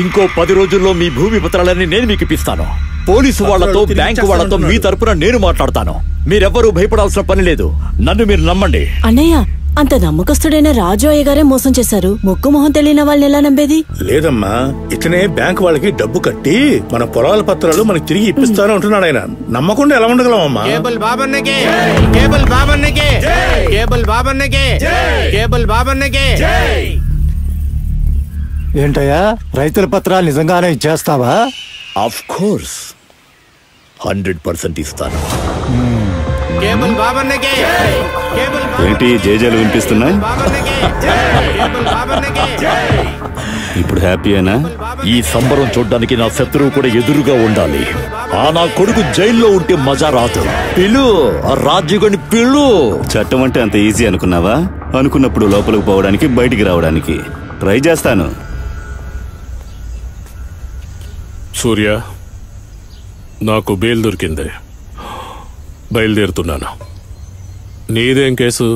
ఇంకో 10 రోజుల్లో మీ భూమి పత్రాలన్నీ నేను మీకు ఇప్పిస్తాను. పోలీసు వాళ్లతో, బ్యాంకు వాళ్లతో మీ తరపున నేను మాట్లాడతాను. మీరెవ్వరూ భయపడాల్సిన పని లేదు. నన్ను మీరు నమ్మండి. అన్నయ్య, అంత నమ్మకస్తుడైన రాజు అయ్య గారే మోసం చేశారు. ముక్కు మొహం తెలియని వాళ్ళని ఎలా నమ్మేది? లేదమ్మా, ఇతనే బ్యాంక్ వాళ్ళకి డబ్బు కట్టి మన పొలాల పత్రాలు మనకి తిరిగి ఇప్పిస్తాను అంటున్నాడు. ఆయన నమ్మకుండా ఎలా ఉండగలమమ్మా? కేబుల్ బాబన్నకే, కేబుల్ బాబన్నకే, కేబుల్ బాబన్నకే, కేబుల్ బాబన్నకే. ఏంటయ్యా, రైతుల పత్రాలు నిజంగానే ఇచ్చేస్తావా? ఆఫ్ కోర్స్ 100% ఇస్తాను. కేబుల్ బాబన్నకే, కేబుల్ ఏంటి జేజేలు వినిపిస్తున్నాయి? ఇప్పుడు హ్యాపీయేనా? ఈ సంబరం చూడ్డానికి నా శత్రువు కూడా ఎదురుగా ఉండాలి. నా కొడుకు జైల్లో ఉంటే మజా రాదు. పిలు, రాజుగని పిలు. చట్టం అంటే అంత ఈజీ అనుకున్నావా? అనుకున్నప్పుడు లోపలికి పోవడానికి, బయటికి రావడానికి ట్రై చేస్తాను. సూర్య, నాకు బెయిల్ దొరికింది. బయలుదేరుతున్నాను. నీదేం కేసు?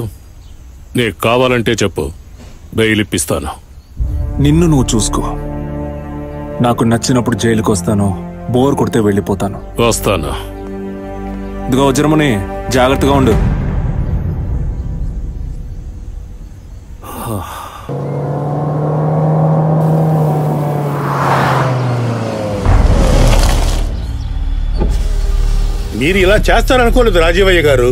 నీకు కావాలంటే చెప్పు, బెయిల్ ఇప్పిస్తాను. నిన్ను నువ్వు చూసుకో. నాకు నచ్చినప్పుడు జైలుకి వస్తాను, బోర్ కొడితే వెళ్ళిపోతాను. వస్తాను. ఇదిగో వజ్రమని, జాగ్రత్తగా ఉండు. మీరు ఇలా చేస్తారనుకోలేదు రాజీవయ్య గారు.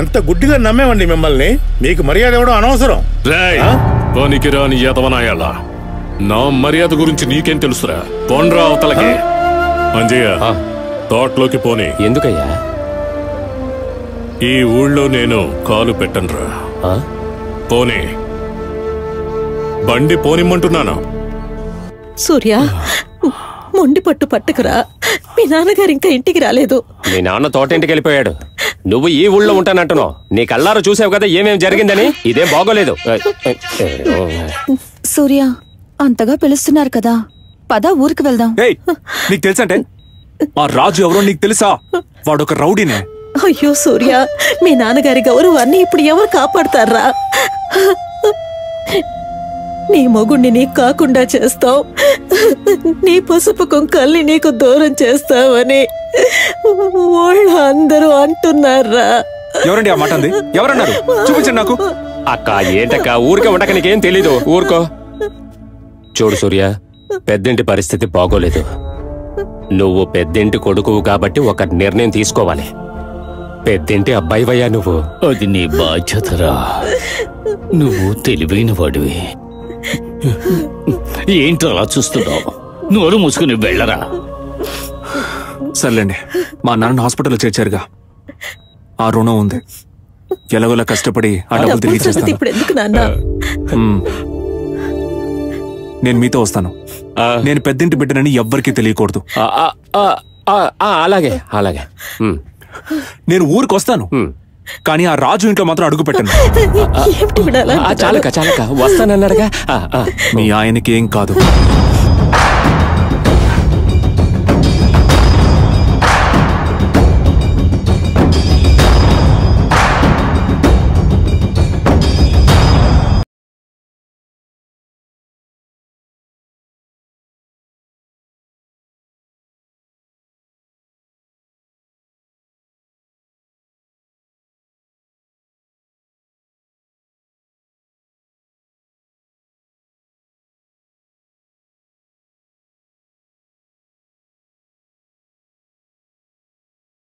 ఎంత గుడ్డిగా నమ్మేవండి మిమ్మల్ని. మీకు మర్యాద ఇవ్వడం అనవసరం. పనికి రాని యతవనాయాల, నా మర్యాద గురించి నీకేం తెలుసురా? పోన్రా అవతలకి. అంజయ్య, తోటలోకి పోనీ. ఎందుకయ్యా? ఈ ఊళ్ళో నేను కాలు పెట్టనురా. పోనీ, బండి పోనిమ్మంటున్నాను. సూర్య, మొండి పట్టు పట్టుకురా. మీ నాన్నగారు ఇంకా ఇంటికి రాలేదు. మీ నాన్న తోటింటికి వెళ్ళిపోయాడు. నువ్వు ఈ ఊళ్ళో ఉంటానంటున్నావు. నీ కళ్ళారా చూసావు కదా ఏమేం జరిగిందని. ఇదేం బాగోలేదు. సూర్య, అంతగా పిలుస్తున్నారు కదా, పద ఊరికి వెళ్దాం. నీకు తెలుసంటే ఆ రాజు ఎవరో నీకు తెలుసా? వాడొక రౌడీనే. అయ్యో సూర్య, మీ నాన్నగారి గౌరవాన్ని ఇప్పుడు ఎవరు కాపాడతారా? నీ మొగుణ్ణి నీకు కాకుండా చేస్తావు, నీ పసుపు కుంకల్ని నీకు దూరం చేస్తావని వాళ్ళు అందరూ అంటున్నారా? ఎవరండి ఆ మాట అంది? ఎవరన్నారు? చూపించండి నాకు. అక్క, ఏంటక్క ఊరికే ఉండక నీకేం తెలీదు. ఊరుకో. చూడు సూర్య, పెద్దింటి పరిస్థితి బాగోలేదు. నువ్వు పెద్దింటి కొడుకువు కాబట్టి ఒక నిర్ణయం తీసుకోవాలి. పెద్దింటి అబ్బాయివయ్యా నువ్వు. అది నీ బాధ్యతరా. నువ్వు తెలివైన వాడివి. ఏంటో అలా చూస్తున్నావు? నోరు మూసుకుని వెళ్ళరా. సర్లేండి, మా నాన్న హాస్పిటల్లో చేర్చారుగా, ఆ రుణం ఉంది. ఎలాగోలా కష్టపడి ఆ డబ్బులు తిరిగి ఇచ్చేస్తాను. ఇప్పుడు ఎందుకు నాన్న? నేను మీతో వస్తాను. నేను పెద్దింటి బిడ్డనని ఎవ్వరికీ తెలియకూడదు. అలాగే అలాగే. నేను ఊరికి వస్తాను, కానీ ఆ రాజు ఇంట్లో మాత్రం అడుగు పెట్టను. చాలక చాలక వస్తానన్నాడుగా. మీ ఆయనకి ఏం కాదు.